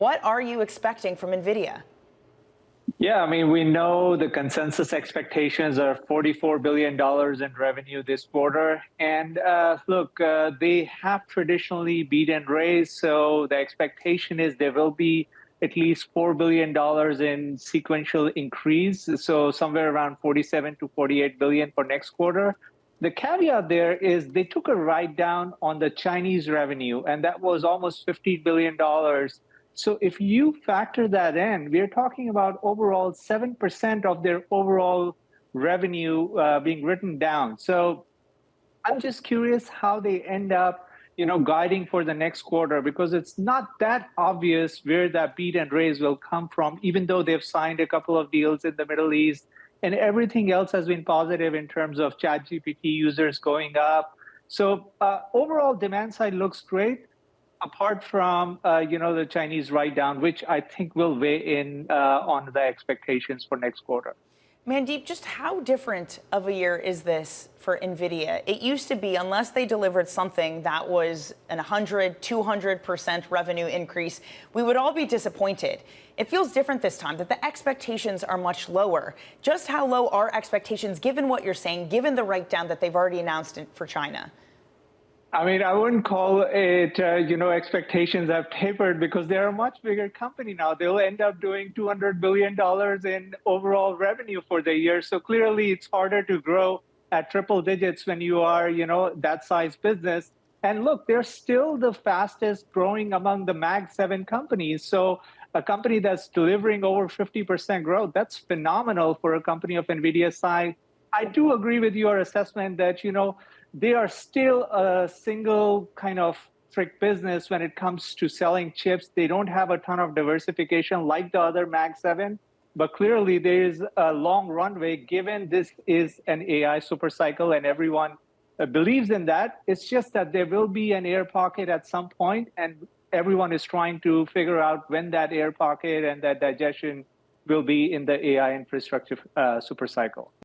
What are you expecting from Nvidia? Yeah, I mean, we know the consensus expectations are $44 billion in revenue this quarter. And look, they have traditionally beat and raised. So the expectation is there will be at least $4 billion in sequential increase. So somewhere around 47 to 48 billion for next quarter. The caveat there is they took a write down on the Chinese revenue, and that was almost $15 billion. So if you factor that in, we're talking about overall 7% of their overall revenue being written down. So I'm just curious how they end up, guiding for the next quarter, because it's not that obvious where that beat and raise will come from, even though they've signed a couple of deals in the Middle East and everything else has been positive in terms of ChatGPT users going up. So overall demand side looks great apart from the Chinese write down, which I think will weigh in on the expectations for next quarter. Mandeep, just how different of a year is this for Nvidia? It used to be, unless they delivered something that was an 100, 200% revenue increase, we would all be disappointed. It feels different this time, that the expectations are much lower. Just how low are expectations, given what you're saying, given the write down that they've already announced for China? I mean, I wouldn't call it, expectations have tapered, because they're a much bigger company now. They'll end up doing $200 billion in overall revenue for the year. So clearly it's harder to grow at triple digits when you are, that size business. And look, they're still the fastest growing among the Mag 7 companies. So a company that's delivering over 50% growth, that's phenomenal for a company of NVIDIA's size. I do agree with your assessment that, they are still a single kind of trick business when it comes to selling chips. They don't have a ton of diversification like the other Mag 7, but clearly there is a long runway given this is an AI supercycle and everyone believes in that. It's just that there will be an air pocket at some point, and everyone is trying to figure out when that air pocket and that digestion will be in the AI infrastructure supercycle.